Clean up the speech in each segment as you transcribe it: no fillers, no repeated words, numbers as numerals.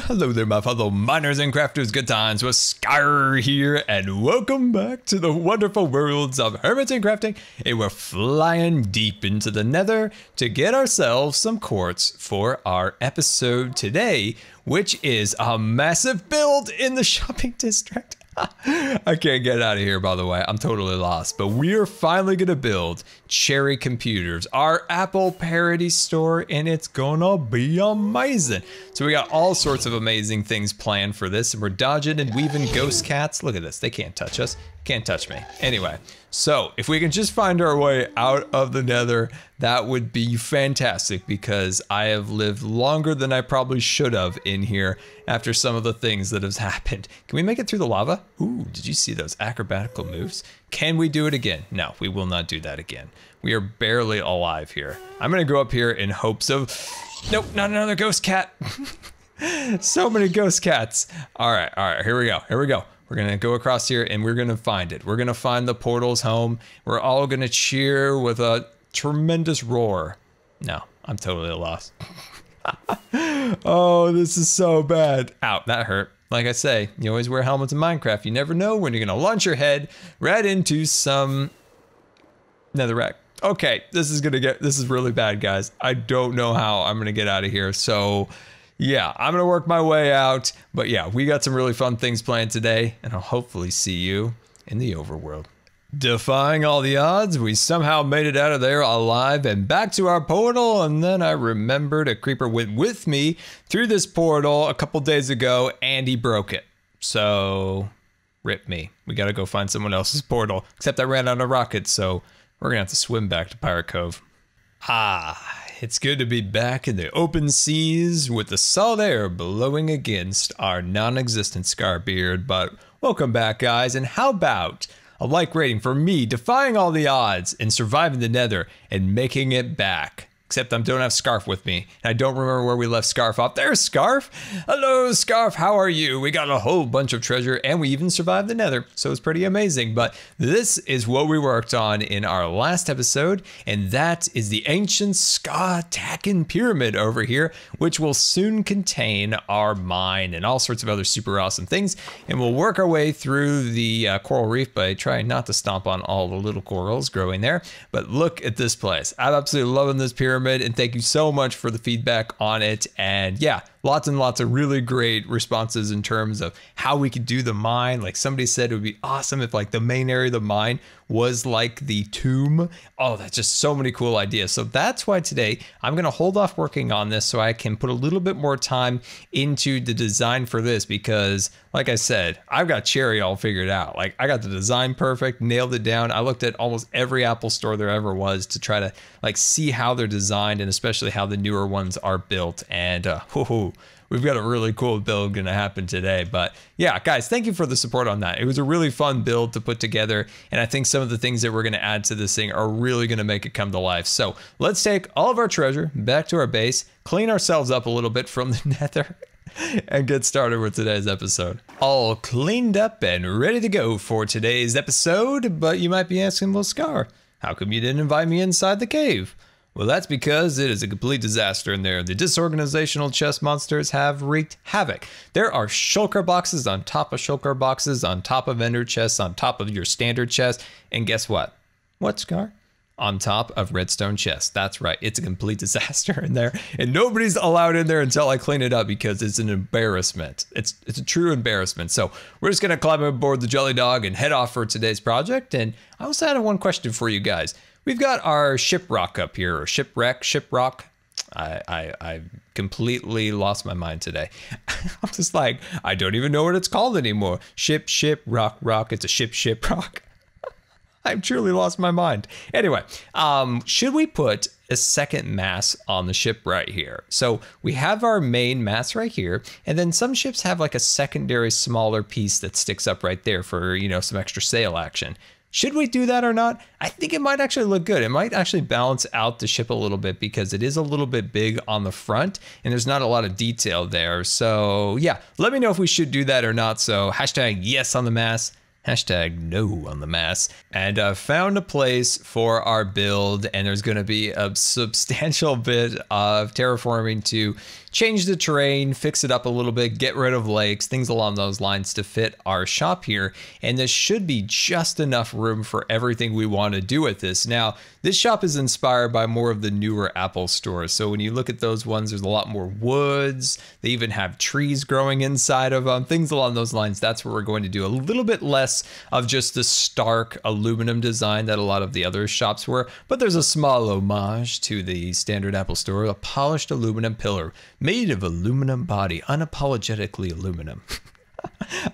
Hello there, my fellow miners and crafters. Good times with Scar here, and welcome back to the wonderful worlds of Hermit and crafting. And we're flying deep into the nether to get ourselves some quartz for our episode today, which is a massive build in the shopping district. I can't get out of here, by the way. I'm totally lost. But we are finally going to build Cherry Computers, our Apple parody store, and it's gonna be amazing. So we got all sorts of amazing things planned for this, and we're dodging and weaving ghost cats. Look at this. They can't touch us. Can't touch me. Anyway, so if we can just find our way out of the nether, that would be fantastic, because I have lived longer than I probably should have in here after some of the things that have happened. Can we make it through the lava? Ooh, did you see those acrobatical moves? Can we do it again? No, we will not do that again. We are barely alive here. I'm gonna go up here in hopes of, nope, not another ghost cat. So many ghost cats. All right, here we go, here we go. We're gonna go across here and we're gonna find it. We're gonna find the portal's home. We're all gonna cheer with a tremendous roar. No, I'm totally lost. Oh, this is so bad. Ow, that hurt. Like I say, you always wear helmets in Minecraft. You never know when you're gonna launch your head right into some netherrack. Okay, this is really bad, guys. I don't know how I'm gonna get out of here. So yeah, I'm gonna work my way out. But yeah, we got some really fun things planned today, and I'll hopefully see you in the overworld. Defying all the odds, we somehow made it out of there alive and back to our portal, and then I remembered a creeper went with me through this portal a couple days ago, and he broke it. So, rip me. We gotta go find someone else's portal, except I ran out of rockets, so we're gonna have to swim back to Pirate Cove. Ah, it's good to be back in the open seas with the salt air blowing against our non-existent scar beard, but welcome back, guys, and how about a like rating for me defying all the odds and surviving the nether and making it back. Except I don't have Scarf with me. And I don't remember where we left Scarf off. There's Scarf. Hello, Scarf. How are you? We got a whole bunch of treasure and we even survived the nether. So it's pretty amazing. But this is what we worked on in our last episode. And that is the ancient Ska-Tacken pyramid over here, which will soon contain our mine and all sorts of other super awesome things. And we'll work our way through the coral reef by trying not to stomp on all the little corals growing there. But look at this place. I'm absolutely loving this pyramid. And thank you so much for the feedback on it. And yeah, lots and lots of really great responses in terms of how we could do the mine. Like somebody said it would be awesome if like the main area of the mine was like the tomb. Oh, that's just so many cool ideas. So that's why today I'm going to hold off working on this so I can put a little bit more time into the design for this, because like I said, I've got Cherry all figured out. Like I got the design perfect, nailed it down. I looked at almost every Apple store there ever was to try to like see how they're designed and especially how the newer ones are built. And we've got a really cool build gonna happen today. But yeah, guys, thank you for the support on that. It was a really fun build to put together, and I think some of the things that we're gonna add to this thing are really gonna make it come to life. So let's take all of our treasure back to our base, clean ourselves up a little bit from the nether, and get started with today's episode. All cleaned up and ready to go for today's episode. But you might be asking, well, Scar, how come you didn't invite me inside the cave? Well, that's because it is a complete disaster in there. The disorganizational chest monsters have wreaked havoc. There are shulker boxes on top of shulker boxes, on top of ender chests, on top of your standard chest. And guess what? What, Scar? On top of redstone chests. That's right. It's a complete disaster in there. And nobody's allowed in there until I clean it up, because it's an embarrassment. It's a true embarrassment. So we're just going to climb aboard the Jelly Dog and head off for today's project. And I also had one question for you guys. We've got our shipwreck up here, or shiprock. I completely lost my mind today. I'm just like, I don't even know what it's called anymore. Rock. It's a shiprock. I've truly lost my mind. Anyway, should we put a second mast on the ship right here? So we have our main mast right here, and then some ships have like a secondary smaller piece that sticks up right there for, you know, some extra sail action. Should we do that or not? I think it might actually look good. It might actually balance out the ship a little bit, because it is a little bit big on the front and there's not a lot of detail there. So yeah, let me know if we should do that or not. So hashtag yes on the mast, hashtag no on the mast. And found a place for our build, and there's going to be a substantial bit of terraforming to change the terrain, fix it up a little bit, get rid of lakes, things along those lines to fit our shop here. And this should be just enough room for everything we want to do with this. Now, this shop is inspired by more of the newer Apple stores. So when you look at those ones, there's a lot more woods. They even have trees growing inside of them, things along those lines. That's what we're going to do. A little bit less of just the stark aluminum design that a lot of the other shops were, but there's a small homage to the standard Apple store, a polished aluminum pillar made of aluminum body, unapologetically aluminum.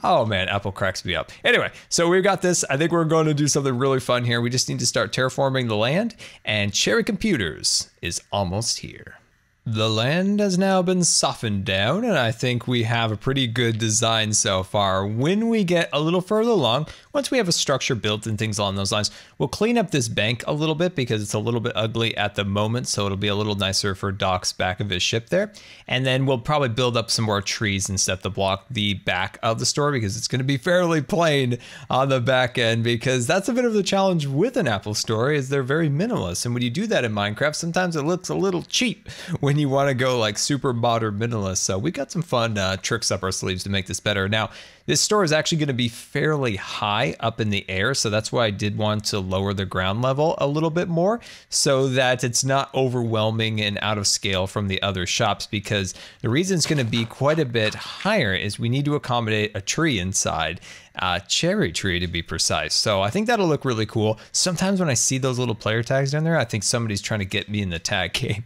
Oh man, Apple cracks me up. Anyway, so we've got this. I think we're going to do something really fun here. We just need to start terraforming the land, and Cherry Computers is almost here. The land has now been softened down, and I think we have a pretty good design so far. When we get a little further along, once we have a structure built and things along those lines, we'll clean up this bank a little bit because it's a little bit ugly at the moment, so it'll be a little nicer for Doc's back of his ship there. And then we'll probably build up some more trees and stuff to block the back of the store because it's going to be fairly plain on the back end, because that's a bit of the challenge with an Apple store is they're very minimalist. And when you do that in Minecraft, sometimes it looks a little cheap when you want to go like super modern minimalist. So we got some fun tricks up our sleeves to make this better. Now, this store is actually going to be fairly high up in the air, so that's why I did want to lower the ground level a little bit more so that it's not overwhelming and out of scale from the other shops, because the reason it's going to be quite a bit higher is we need to accommodate a tree inside, a cherry tree to be precise. So I think that'll look really cool. Sometimes when I see those little player tags down there, I think somebody's trying to get me in the tag game.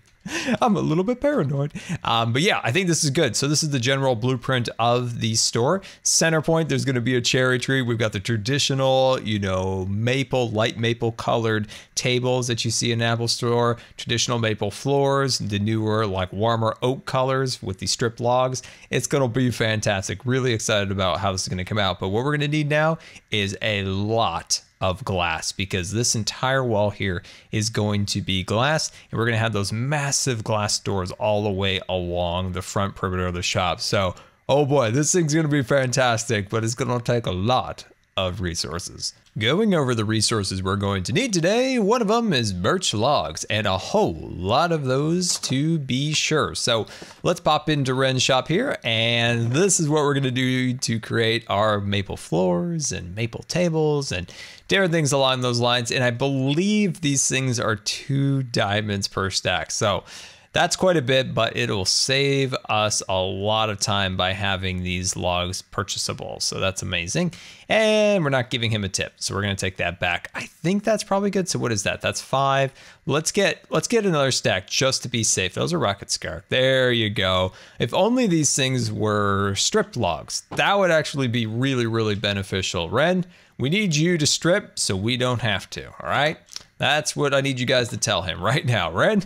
I'm a little bit paranoid. But yeah, I think this is good. So this is the general blueprint of the store. Center point, there's going to be a cherry tree. We've got the traditional, you know, maple, light maple colored tables that you see in an Apple store, traditional maple floors, the newer, like warmer oak colors with the stripped logs. It's going to be fantastic. Really excited about how this is going to come out. But what we're going to need now is a lot of glass, because this entire wall here is going to be glass, and we're going to have those massive glass doors all the way along the front perimeter of the shop. So, oh boy, this thing's going to be fantastic, but it's going to take a lot of resources. Going over the resources we're going to need today, one of them is birch logs, and a whole lot of those to be sure. So let's pop into Ren's shop here, and this is what we're going to do to create our maple floors and maple tables and different things along those lines. And I believe these things are 2 diamonds per stack. So that's quite a bit, but it'll save us a lot of time by having these logs purchasable. So that's amazing. And we're not giving him a tip, so we're going to take that back. I think that's probably good. So what is that? That's 5. Let's get another stack just to be safe. Those are rocket scar. There you go. If only these things were stripped logs, that would actually be really, really beneficial. Ren, we need you to strip so we don't have to. All right. That's what I need you guys to tell him right now. Ren,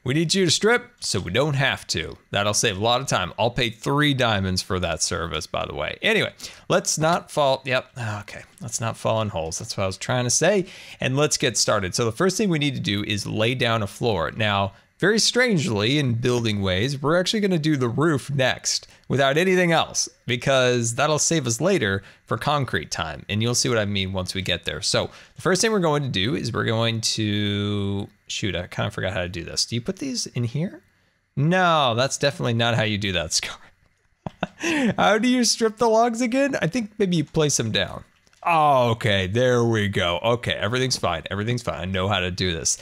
we need you to strip so we don't have to. That'll save a lot of time. I'll pay 3 diamonds for that service, by the way. Anyway, let's not fall. Yep. Okay. Let's not fall in holes. That's what I was trying to say. And let's get started. So the first thing we need to do is lay down a floor. Now, very strangely, in building ways, we're actually going to do the roof next without anything else, because that'll save us later for concrete time. And you'll see what I mean once we get there. So the first thing we're going to do is we're going to, shoot, I kind of forgot how to do this. Do you put these in here? No, that's definitely not how you do that, Scar. How do you strip the logs again? I think maybe you place them down. Oh, okay, there we go. Okay, everything's fine. Everything's fine. I know how to do this.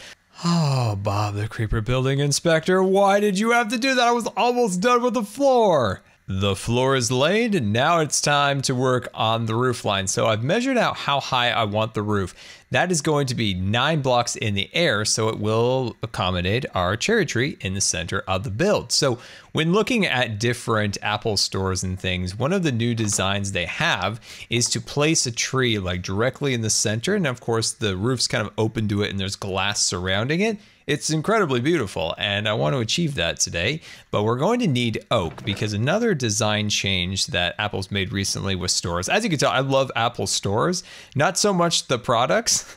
Oh, Bob the Creeper Building Inspector, why did you have to do that? I was almost done with the floor. The floor is laid, and now it's time to work on the roof line. So I've measured out how high I want the roof. That is going to be 9 blocks in the air, so it will accommodate our cherry tree in the center of the build. So when looking at different Apple stores and things, one of the new designs they have is to place a tree like directly in the center. And of course, the roof's kind of open to it and there's glass surrounding it. It's incredibly beautiful, and I want to achieve that today, but we're going to need oak, because another design change that Apple's made recently with stores, as you can tell, I love Apple stores, not so much the products,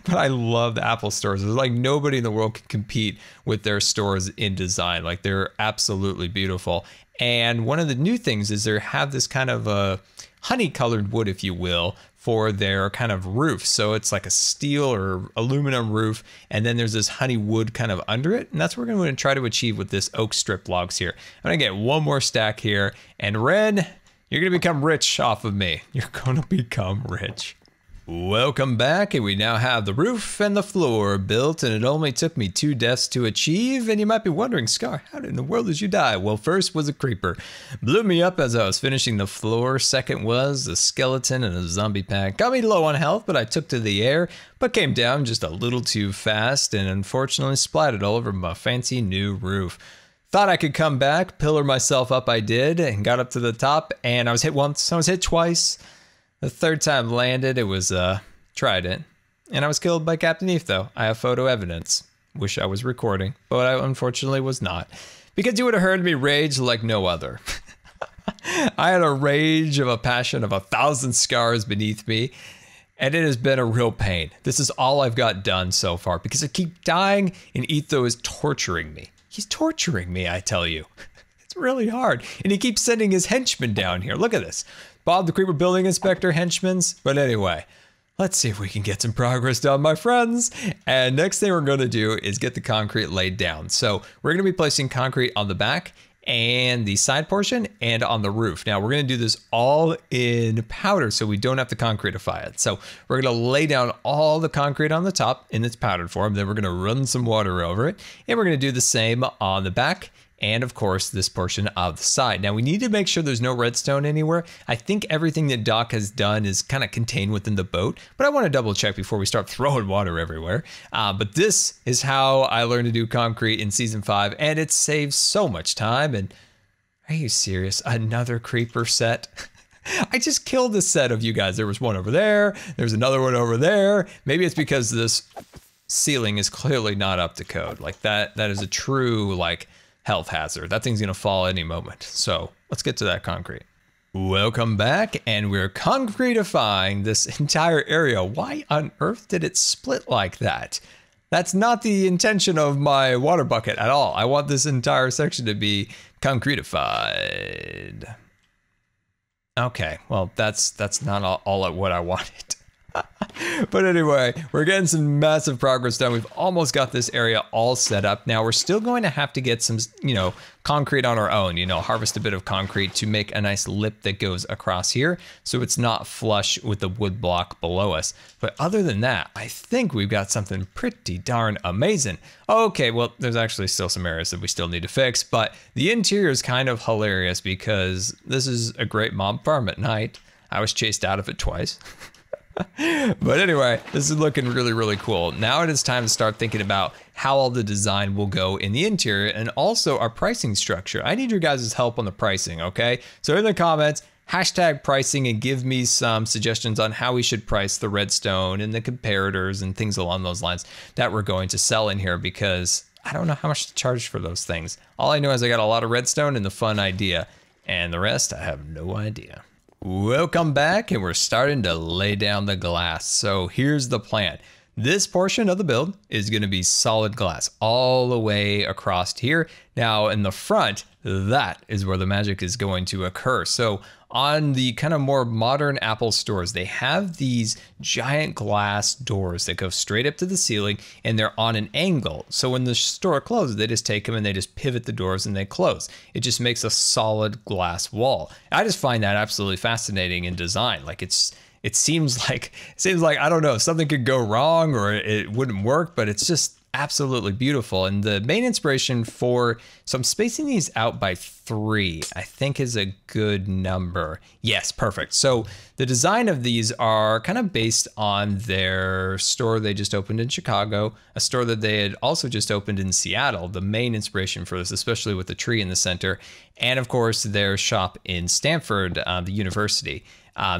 but I love the Apple stores. There's like nobody in the world can compete with their stores in design. Like, they're absolutely beautiful. And one of the new things is they have this kind of a honey-colored wood, if you will, for their kind of roof. So it's like a steel or aluminum roof, and then there's this honey wood kind of under it, and that's what we're going to try to achieve with this oak strip logs here. I'm going to get one more stack here, and Red, you're going to become rich off of me. You're going to become rich. Welcome back, and we now have the roof and the floor built, and it only took me 2 deaths to achieve. And you might be wondering, Scar, how in the world did you die? Well, first was a creeper. Blew me up as I was finishing the floor. Second was a skeleton and a zombie pack. Got me low on health, but I took to the air, but came down just a little too fast, and unfortunately splattered all over my fancy new roof. Thought I could come back, pillar myself up I did, and got up to the top, and I was hit once, I was hit twice. The third time landed, it was, Trident. And I was killed by Captain Eve, though. I have photo evidence. Wish I was recording, but I unfortunately was not. Because you would have heard me rage like no other. I had a rage of a passion of 1,000 scars beneath me, and it has been a real pain. This is all I've got done so far, because I keep dying, and Etho is torturing me. He's torturing me, I tell you. It's really hard. And he keeps sending his henchmen down here. Look at this. Bob the Creeper Building Inspector henchmans. But anyway, let's see if we can get some progress done, my friends. And next thing we're going to do is get the concrete laid down. So we're going to be placing concrete on the back and the side portion and on the roof. Now we're going to do this all in powder so we don't have to concretify it. So we're going to lay down all the concrete on the top in its powdered form. Then we're going to run some water over it. And we're going to do the same on the back. And of course, this portion of the side. Now we need to make sure there's no redstone anywhere. I think everything that Doc has done is kind of contained within the boat, but I want to double check before we start throwing water everywhere. But this is how I learned to do concrete in season 5, and it saves so much time. And are you serious? Another creeper set? I just killed a set of you guys. There was one over there. There's another one over there. Maybe it's because this ceiling is clearly not up to code. Like that is a true, like, health hazard. That thing's gonna fall any moment. So let's get to that concrete. Welcome back, and we're concretifying this entire area. Why on earth did it split like that? That's not the intention of my water bucket at all. I want this entire section to be concretified. Okay, well, that's not all what I wanted. But anyway, we're getting some massive progress done. We've almost got this area all set up. Now we're still going to have to get some, concrete on our own, harvest a bit of concrete to make a nice lip that goes across here so it's not flush with the wood block below us. But other than that, I think we've got something pretty darn amazing. Okay, well, there's actually still some areas that we still need to fix, but the interior is kind of hilarious because this is a great mob farm at night. I was chased out of it twice. But anyway, this is looking really, really cool. Now it is time to start thinking about how all the design will go in the interior and also our pricing structure. I need your guys' help on the pricing, okay? So in the comments, hashtag pricing and give me some suggestions on how we should price the redstone and the comparators and things along those lines that we're going to sell in here, because I don't know how much to charge for those things. All I know is I got a lot of redstone and the fun idea, and the rest I have no idea. Welcome back, and we're starting to lay down the glass. So here's the plan. This portion of the build is going to be solid glass all the way across here. Now in the front, that is where the magic is going to occur. So on the kind of more modern Apple stores, they have these giant glass doors that go straight up to the ceiling, and they're on an angle. So when the store closes, they just take them and they just pivot the doors and they close. It just makes a solid glass wall. I just find that absolutely fascinating in design. Like it seems like I don't know, something could go wrong or it wouldn't work, but it's just absolutely beautiful. And the main inspiration so I'm spacing these out by 3, I think is a good number. Yes, perfect. So the design of these are kind of based on their store they just opened in Chicago, a store that they had also just opened in Seattle, the main inspiration for this, especially with the tree in the center, and of course their shop in Stanford, the university.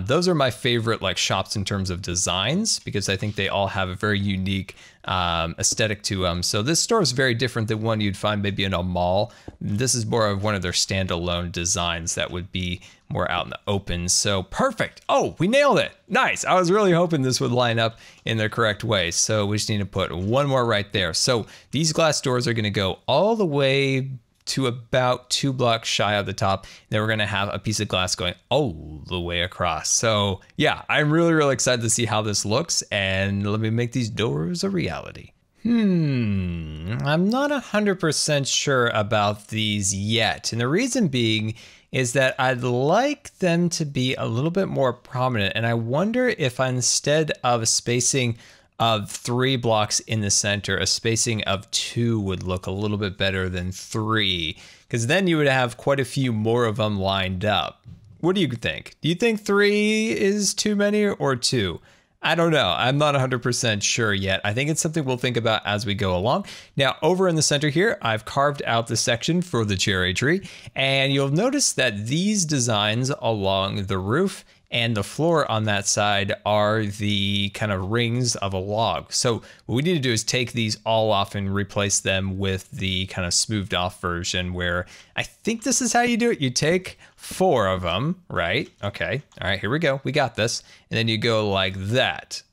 Those are my favorite shops in terms of designs, because I think they all have a very unique aesthetic to them. So this store is very different than one you'd find maybe in a mall. This is more of one of their standalone designs that would be more out in the open. So perfect. Oh, we nailed it. Nice. I was really hoping this would line up in the correct way. So we just need to put one more right there. So these glass doors are going to go all the way to about 2 blocks shy of the top. Then we're going to have a piece of glass going all the way across. So yeah, I'm really, really excited to see how this looks. And let me make these doors a reality. I'm not 100% sure about these yet. And the reason being is that I'd like them to be a little bit more prominent. And I wonder if instead of a spacing of 3 blocks in the center, a spacing of 2 would look a little bit better than 3, because then you would have quite a few more of them lined up. What do you think? Do you think 3 is too many or 2? I don't know. I'm not 100% sure yet. I think it's something we'll think about as we go along. Now, over in the center here, I've carved out the section for the cherry tree, and you'll notice that these designs along the roof and the floor on that side are the kind of rings of a log. So what we need to do is take these all off and replace them with the kind of smoothed off version, where I think this is how you do it. You take 4 of them, right? Okay. All right, here we go. We got this. And then you go like that.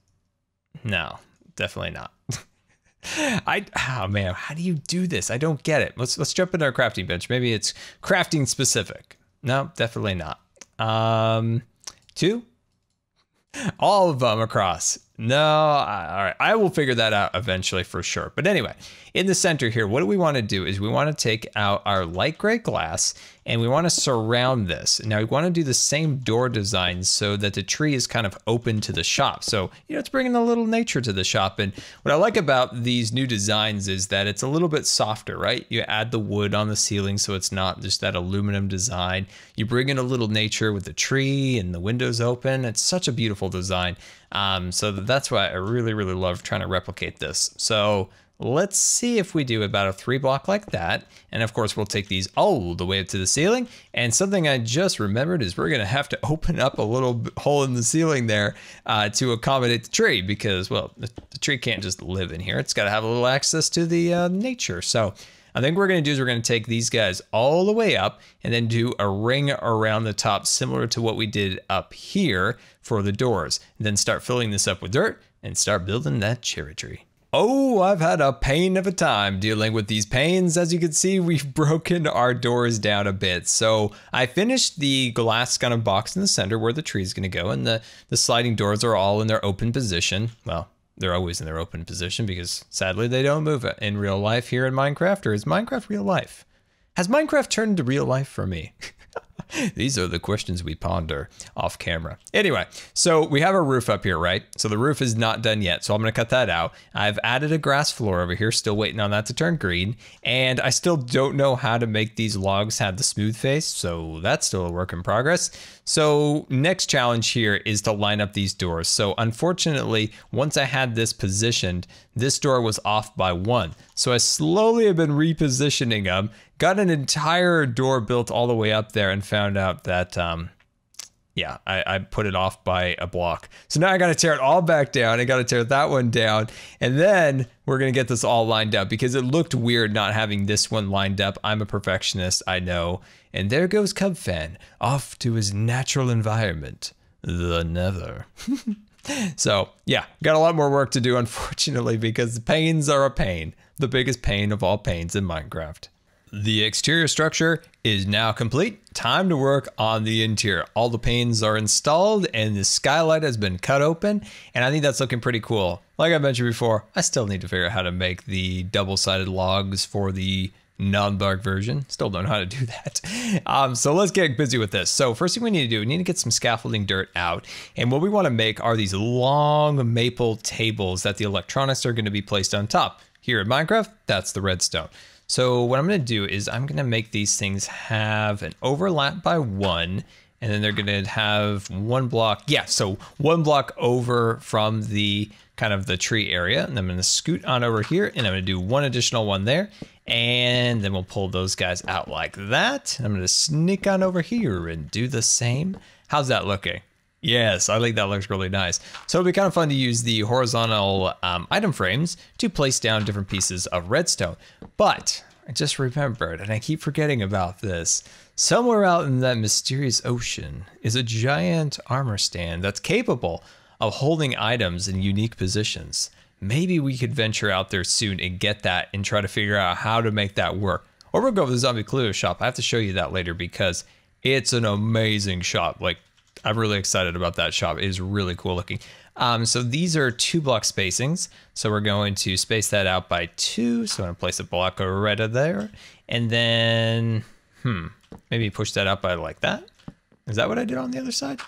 No, definitely not. Oh man, how do you do this? I don't get it. Let's jump into our crafting bench. Maybe it's crafting specific. No, definitely not. 2, all of them across. No, all right, I will figure that out eventually for sure. But anyway, in the center here, what we want to do is we want to take out our light gray glass and we want to surround this. Now we want to do the same door design so that the tree is kind of open to the shop. So, you know, it's bringing a little nature to the shop. And what I like about these new designs is that it's a little bit softer, right? You add the wood on the ceiling so it's not just that aluminum design. You bring in a little nature with the tree and the windows open. It's such a beautiful design. So that's why I really, really love trying to replicate this. So let's see if we do about a 3 block like that. And of course, we'll take these all the way up to the ceiling. And something I just remembered is we're gonna have to open up a little hole in the ceiling there to accommodate the tree, because, well, the tree can't just live in here. It's gotta have a little access to the nature. So I think what we're gonna do is we're gonna take these guys all the way up and then do a ring around the top, similar to what we did up here for the doors. And then start filling this up with dirt and start building that cherry tree. Oh, I've had a pain of a time dealing with these panes. As you can see, we've broken our doors down a bit. So I finished the glass kind of box in the center where the tree is gonna go, and the sliding doors are all in their open position. Well, they're always in their open position because sadly they don't move in real life here in Minecraft. Or is Minecraft real life? Has Minecraft turned into real life for me? These are the questions we ponder off camera. Anyway, so we have our roof up here, right? So the roof is not done yet, so I'm gonna cut that out. I've added a grass floor over here, still waiting on that to turn green. And I still don't know how to make these logs have the smooth face, so that's still a work in progress. So next challenge here is to line up these doors. So unfortunately, once I had this positioned, this door was off by 1. So I slowly have been repositioning them, got an entire door built all the way up there, and found out that, yeah, I put it off by a block. So now I got to tear it all back down. I got to tear that one down. And then we're going to get this all lined up because it looked weird not having this one lined up. I'm a perfectionist, I know. And there goes Cub Fan off to his natural environment, the Nether. So yeah, got a lot more work to do, unfortunately, because the panes are a pain. The biggest pain of all pains in Minecraft. The exterior structure is now complete. Time to work on the interior. All the panes are installed and the skylight has been cut open. And I think that's looking pretty cool. Like I mentioned before, I still need to figure out how to make the double-sided logs for the non-bark version. Still don't know how to do that. So let's get busy with this. So first thing we need to do, we need to get some scaffolding dirt out. And what we want to make are these long maple tables that the electronics are going to be placed on top. Here in Minecraft, that's the redstone. So what I'm going to do is I'm going to make these things have an overlap by 1, and then they're going to have 1 block. Yeah, so 1 block over from the kind of the tree area. And I'm going to scoot on over here, and I'm going to do 1 additional one there. And then we'll pull those guys out like that. I'm going to sneak on over here and do the same. How's that looking? Yes, I think that looks really nice. So it'll be kind of fun to use the horizontal item frames to place down different pieces of redstone. But I just remembered, and I keep forgetting about this, somewhere out in that mysterious ocean is a giant armor stand that's capable of holding items in unique positions. Maybe we could venture out there soon and get that and try to figure out how to make that work. or we'll go to the Zombie Clue shop. I have to show you that later because it's an amazing shop. Like, I'm really excited about that shop. It is really cool looking. So these are 2 block spacings. So we're going to space that out by 2. So I'm gonna place a block right there. And then, maybe push that out by like that. Is that what I did on the other side?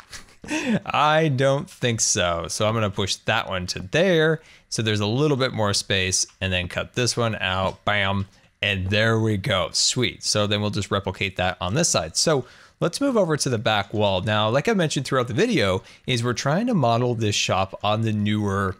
I don't think so. So I'm gonna push that one to there. So there's a little bit more space, and then cut this one out, bam. And there we go, sweet. So then we'll just replicate that on this side. So let's move over to the back wall. Now, like I mentioned throughout the video, is we're trying to model this shop on the newer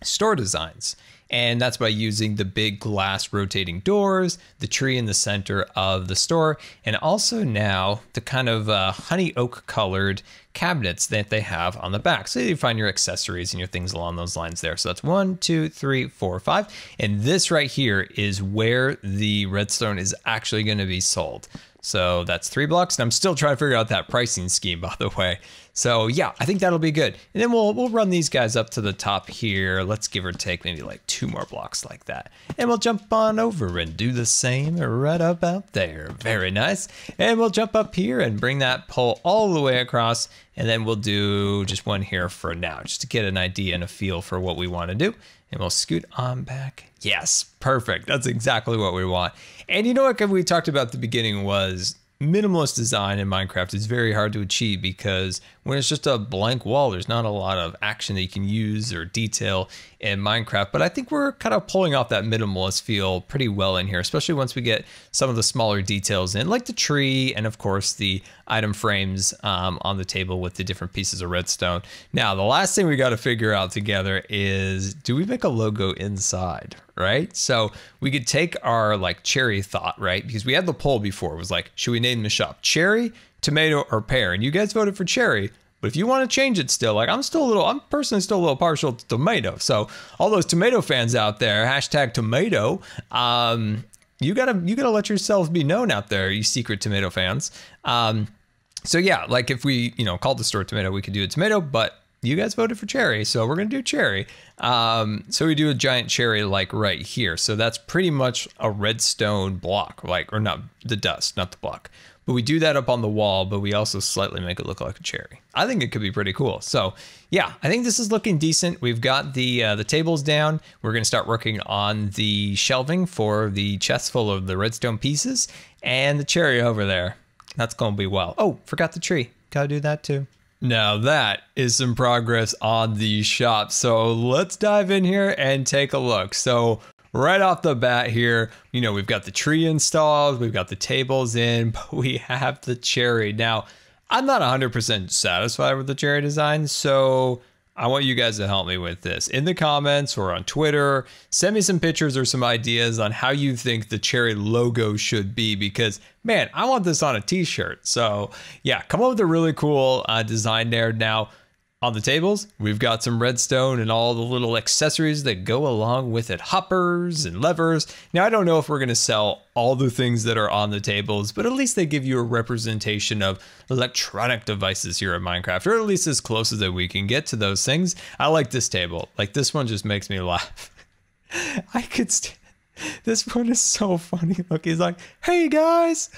store designs. And that's by using the big glass rotating doors, the tree in the center of the store, and also now the kind of honey oak colored cabinets that they have on the back. So you find your accessories and your things along those lines there. So that's 1, 2, 3, 4, 5. And this right here is where the redstone is actually going to be sold. So that's 3 blocks. And I'm still trying to figure out that pricing scheme, by the way. So yeah, I think that'll be good. And then we'll run these guys up to the top here. Let's give or take maybe like 2 more blocks like that. And we'll jump on over and do the same right about there. Very nice. And we'll jump up here and bring that pole all the way across. And then we'll do just one here for now, just to get an idea and a feel for what we want to do. And we'll scoot on back. Yes, perfect. That's exactly what we want. And you know what we talked about at the beginning was minimalist design in Minecraft is very hard to achieve because when it's just a blank wall, there's not a lot of action that you can use or detail in Minecraft. But I think we're kind of pulling off that minimalist feel pretty well in here, especially once we get some of the smaller details in, like the tree and of course the item frames on the table with the different pieces of redstone. Now, the last thing we got to figure out together is, do we make a logo inside? Right? So we could take our like cherry thought, right? Because we had the poll before. It was like, should we name the shop cherry, tomato, or pear? And you guys voted for cherry. But if you want to change it still, like I'm personally still a little partial to tomato. So all those tomato fans out there, hashtag tomato, you gotta let yourselves be known out there, you secret tomato fans. So yeah, like if we, called the store tomato, we could do a tomato, but you guys voted for cherry, so we're gonna do cherry. So we do a giant cherry like right here. So that's pretty much a redstone block, or not the dust, not the block. But we do that up on the wall, but we also slightly make it look like a cherry. I think it could be pretty cool. So yeah, I think this is looking decent. We've got the tables down. We're gonna start working on the shelving for the chest full of the redstone pieces and the cherry over there. That's gonna be well. Oh, forgot the tree. Gotta do that too. Now that is some progress on the shop. So let's dive in here and take a look. So right off the bat here, we've got the tree installed, we've got the tables in, but we have the cherry. Now, I'm not 100% satisfied with the cherry design, so I want you guys to help me with this. In the comments or on Twitter, send me some pictures or some ideas on how you think the cherry logo should be, because man, I want this on a t-shirt. So yeah, come up with a really cool design there. Now, on the tables, we've got some redstone and all the little accessories that go along with it. Hoppers and levers. Now, I don't know if we're going to sell all the things that are on the tables, but at least they give you a representation of electronic devices here in Minecraft, or at least as close as that we can get to those things. I like this table. Like, this one just makes me laugh. I could this one is so funny. Look, he's like, hey guys.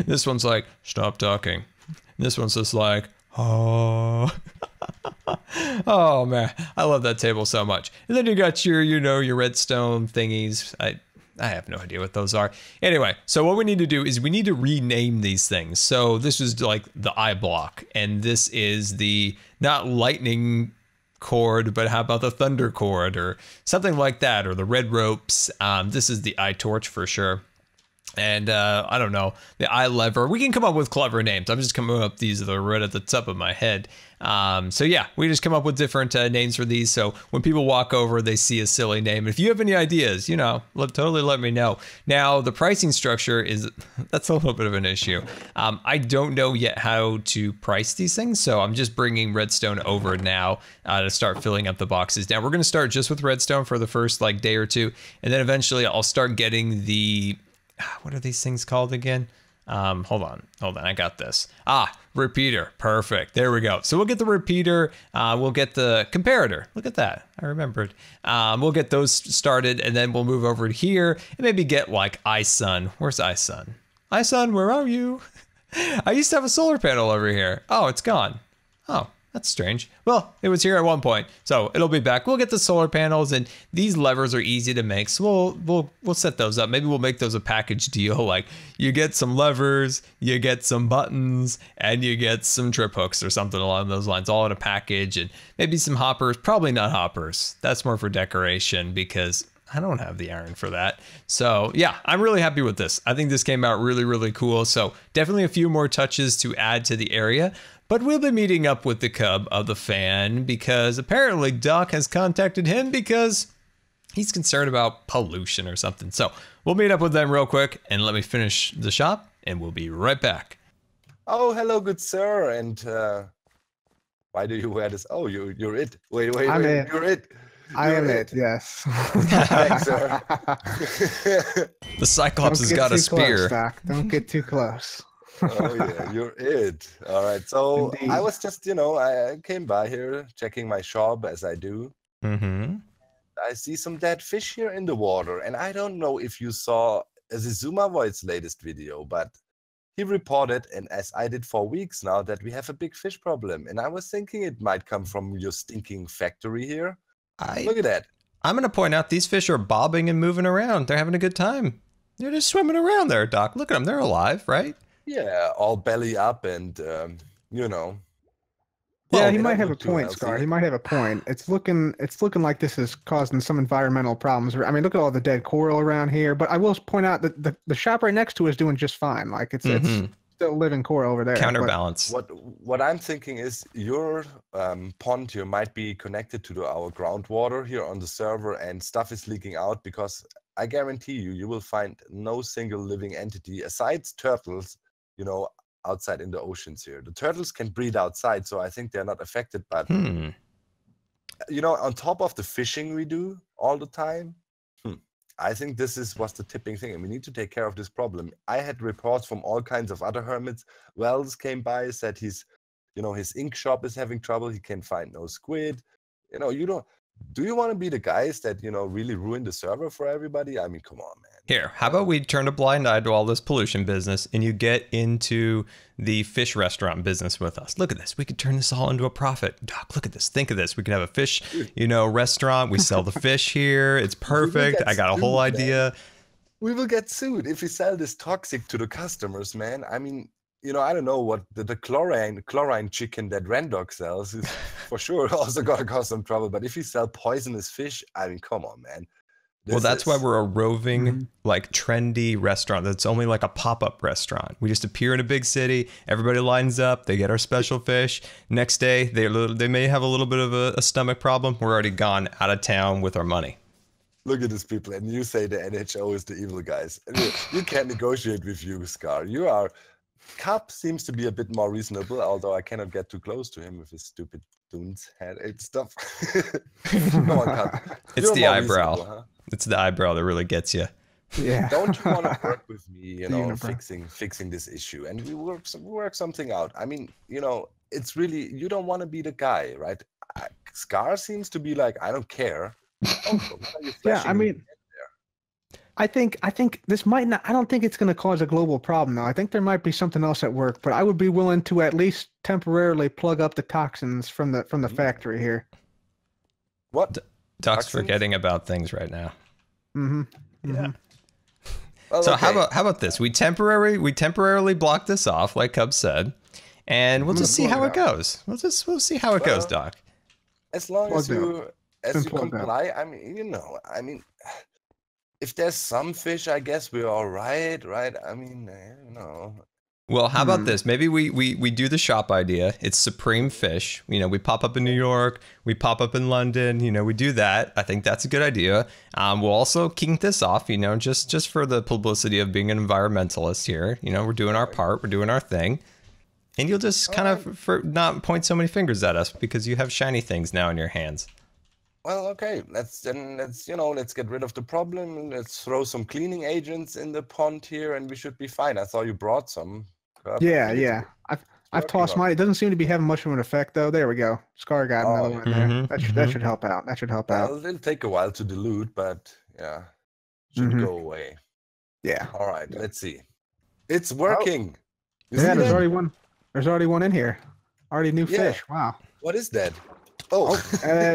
This one's like, stop talking. This one's just like, oh. Oh man, I love that table so much. And then you got your, your redstone thingies. I have no idea what those are. Anyway, so what we need to do is we need to rename these things. So this is like the eye block, and this is the not lightning cord, but how about the thunder cord or something like that, or the red ropes. This is the eye torch for sure. And I don't know, the eye lever. We can come up with clever names. I'm just coming up, these are right at the top of my head. So yeah, we just come up with different names for these. So when people walk over, they see a silly name. If you have any ideas, totally let me know. Now, the pricing structure that's a little bit of an issue. I don't know yet how to price these things. So I'm just bringing redstone over now to start filling up the boxes. Now, we're going to start just with redstone for the first day or two. And then eventually I'll start getting what are these things called again? Hold on, I got this. Repeater. Perfect. There we go. So we'll get the repeater. We'll get the comparator. Look at that. I remembered. We'll get those started, and then we'll move over to here and maybe get like iSun. Where's iSun? iSun, where are you? I used to have a solar panel over here. Oh, it's gone. Oh, that's strange. Well, it was here at one point, so it'll be back. We'll get the solar panels, and these levers are easy to make, so we'll set those up. Maybe we'll make those a package deal. Like you get some levers, you get some buttons, and you get some trip hooks or something along those lines, all in a package, and maybe some hoppers. Probably not hoppers. That's more for decoration because I don't have the iron for that. So yeah, I'm really happy with this. I think this came out really, really cool. So definitely a few more touches to add to the area. But we'll be meeting up with the cub of the fan because apparently Doc has contacted him because he's concerned about pollution or something. So we'll meet up with them real quick and let me finish the shop and we'll be right back. Oh, hello, good sir. And why do you wear this? Oh, you're it. Wait, you're it. I am it, yes. Thanks, sir. The Cyclops has got a spear. Close, Doc. Don't get too close. Oh yeah, you're it. All right. So Indeed. I was just, I came by here checking my shop as I do. Mm-hmm. I see some dead fish here in the water, and I don't know if you saw Zizuma Void's latest video, but he reported, and as I did for weeks now, that we have a big fish problem, and I was thinking it might come from your stinking factory here. Look at that. I'm going to point out these fish are bobbing and moving around. They're having a good time. They're just swimming around there, Doc. Look at them. They're alive, right? Yeah, all belly up and, Yeah, Well, he they might don't have a look too point, healthy. Scar. He might have a point. It's looking like this is causing some environmental problems. I mean, look at all the dead coral around here. But I will point out that the shop right next to it is doing just fine. Like it's still living coral over there. Counterbalance. What I'm thinking is your pond here might be connected to our groundwater here on the server, and stuff is leaking out because I guarantee you will find no single living entity aside turtles, outside in the oceans here. The turtles can breed outside, so I think they're not affected. But on top of the fishing we do all the time, I think this was the tipping thing, and we need to take care of this problem. I had reports from all kinds of other hermits. Wells came by, said his ink shop is having trouble. He can find no squid. Do you want to be the guys that, really ruin the server for everybody? I mean, come on, man. Here, how about we turn a blind eye to all this pollution business and you get into the fish restaurant business with us? Look at this. We could turn this all into a profit. Doc, look at this. Think of this. We could have a fish, restaurant. We sell the fish here. It's perfect. I got a whole idea. We will get sued if we sell this toxic to the customers, man. I mean, I don't know what the chlorine chicken that Rendog sells is for sure also gonna cause some trouble. But if you sell poisonous fish, I mean, come on, man. Well, that's why we're a roving, like trendy restaurant. That's only like a pop-up restaurant. We just appear in a big city. Everybody lines up. They get our special fish. Next day, they may have a little bit of a stomach problem. We're already gone out of town with our money. Look at these people, and you say the NHO is the evil guys. You can't negotiate with you, Scar. Cap seems to be a bit more reasonable, although I cannot get too close to him with his stupid Dunes head stuff. Come on, Cap. It's the eyebrow. Huh? It's the eyebrow that really gets you. Yeah. Don't you want to work with me, fixing this issue, and we work something out? I mean, it's really, you don't want to be the guy, right? Scar seems to be like, I don't care. Yeah, I mean, I think this might not. I don't think it's going to cause a global problem, though. I think there might be something else at work, but I would be willing to at least temporarily plug up the toxins from the factory here. What? Doc's forgetting about things right now. Yeah. Well, so okay. how about this? We temporarily block this off, like Cub said, and we'll just see how it goes. We'll see how it goes, Doc. As long as you comply, I mean, if there's some fish, I guess we're all right? I mean, Well, how about this? Maybe we do the shop idea. It's Supreme Fish. We pop up in New York. We pop up in London. We do that. I think that's a good idea. We'll also kink this off, just for the publicity of being an environmentalist here. We're doing our part. We're doing our thing. And you'll just kind of not point so many fingers at us because you have shiny things now in your hands. Well, okay. Let's get rid of the problem. Let's throw some cleaning agents in the pond here, and we should be fine. I saw you brought some. Yeah. I've tossed mine. It doesn't seem to be having much of an effect, though. There we go. Scar got another one there. That should help out. That should help out. It'll take a while to dilute, but yeah, should go away. Yeah. All right, let's see. It's working. Yeah, there's already one. There's already one in here. Already new fish. Wow. What is that? Oh,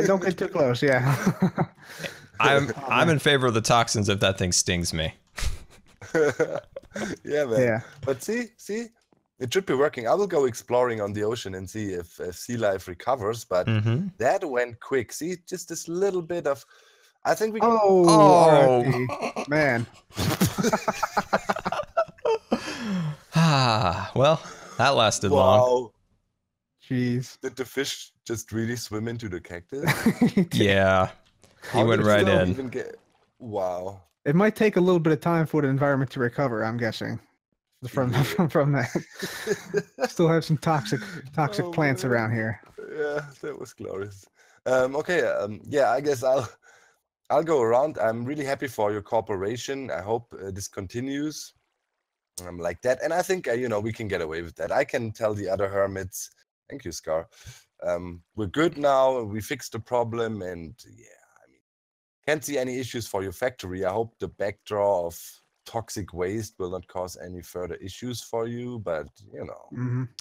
don't get too close. Yeah. I'm in favor of the toxins if that thing stings me. Yeah, man. Yeah. But see, it should be working. I will go exploring on the ocean and see if sea life recovers. But that went quick. See, just this little bit of. I think we. Oh, man. Well, that lasted long. Jeez. Did the fish just really swim into the cactus? Yeah. He went right in. Wow. It might take a little bit of time for the environment to recover, I'm guessing. From that. Still have some toxic plants around here. Yeah, that was glorious. Okay, yeah, I guess I'll go around. I'm really happy for your cooperation. I hope this continues like that. And I think, we can get away with that. I can tell the other hermits, thank you, Scar. We're good now. We fixed the problem. And yeah, I mean, can't see any issues for your factory. I hope the backdraw of toxic waste will not cause any further issues for you, but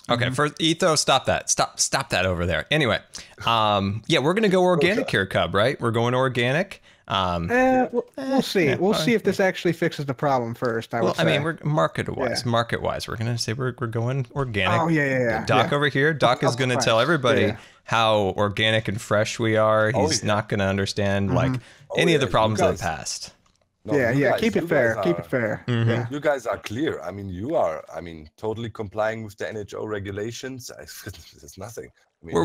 Okay, first Etho, stop that. Stop that over there. Anyway, yeah, we're gonna go organic here, Cub, right? We're going organic. We'll see. We'll see if this actually fixes the problem first. I mean, we're market-wise, we're gonna say we're going organic. Oh yeah. Doc over here. Doc is gonna tell everybody how organic and fresh we are. He's not gonna understand like any of the problems of the past. No, yeah. Keep it fair. Keep it fair. Yeah. You guys are clear. I mean, you are. I mean, totally complying with the NHO regulations. There's nothing. I mean,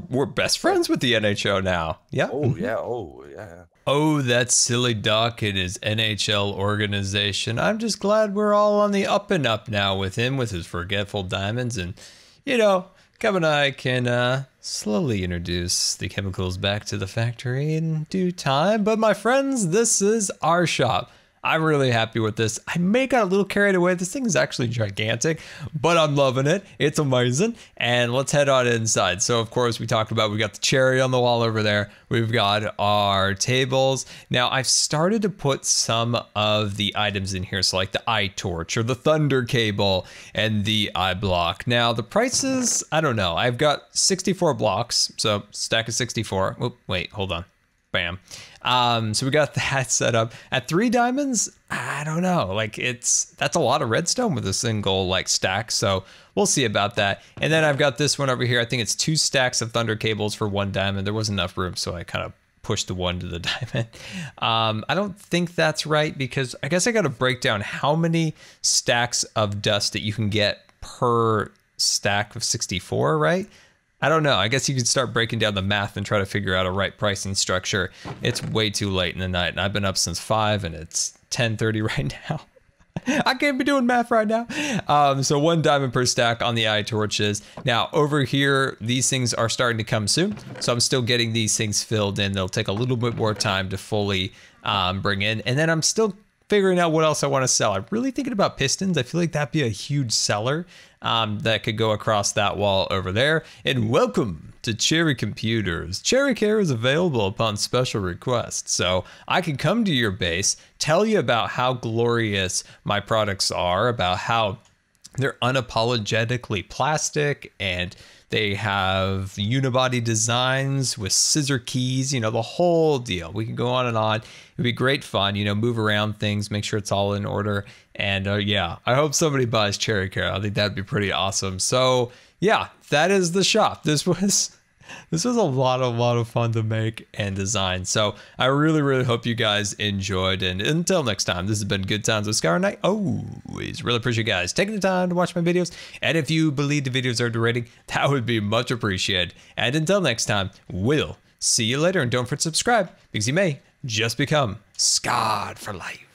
we're best friends with the NHO now. Yeah. Oh yeah. Oh yeah. Oh, that silly Doc and his NHL organization. I'm just glad we're all on the up and up now with him, with his forgetful diamonds, and Kev and I can slowly introduce the chemicals back to the factory in due time. But my friends, this is our shop. I'm really happy with this. I may got a little carried away. This thing is actually gigantic, but I'm loving it. It's amazing. And let's head on inside. So of course we talked about, we got the cherry on the wall over there. We've got our tables. Now I've started to put some of the items in here. So like the eye torch or the thunder cable and the eye block. Now the prices, I don't know. I've got 64 blocks. So stack of 64. Oh, wait, hold on. Bam. So we got that set up at 3 diamonds. I don't know, like that's a lot of redstone with a single like stack. So we'll see about that. And then I've got this one over here. I think it's 2 stacks of thunder cables for 1 diamond. There wasn't enough room, so I kind of pushed the 1 to the diamond. I don't think that's right, because I guess I got to break down how many stacks of dust that you can get per stack of 64, right? I don't know. I guess you could start breaking down the math and try to figure out a right pricing structure. It's way too late in the night, and I've been up since 5, and it's 10:30 right now. I can't be doing math right now. So 1 diamond per stack on the eye torches. Now over here, these things are starting to come soon. So I'm still getting these things filled in. They'll take a little bit more time to fully bring in. And then I'm still figuring out what else I want to sell. I'm really thinking about pistons. I feel like that'd be a huge seller that could go across that wall over there. And welcome to Cherry Computers. Cherry Care is available upon special request. So I can come to your base, tell you about how glorious my products are, about how they're unapologetically plastic, and they have unibody designs with scissor keys, the whole deal. We can go on and on. It'd be great fun, move around things, make sure it's all in order. And yeah, I hope somebody buys Cherry Care. I think that'd be pretty awesome. So yeah, that is the shop. This was a lot of fun to make and design. So I really hope you guys enjoyed. And until next time, this has been Good Times with Scar, and I always really appreciate you guys taking the time to watch my videos. And if you believe the videos are rating, that would be much appreciated. And until next time, we'll see you later. And don't forget to subscribe, because you may just become scarred for life.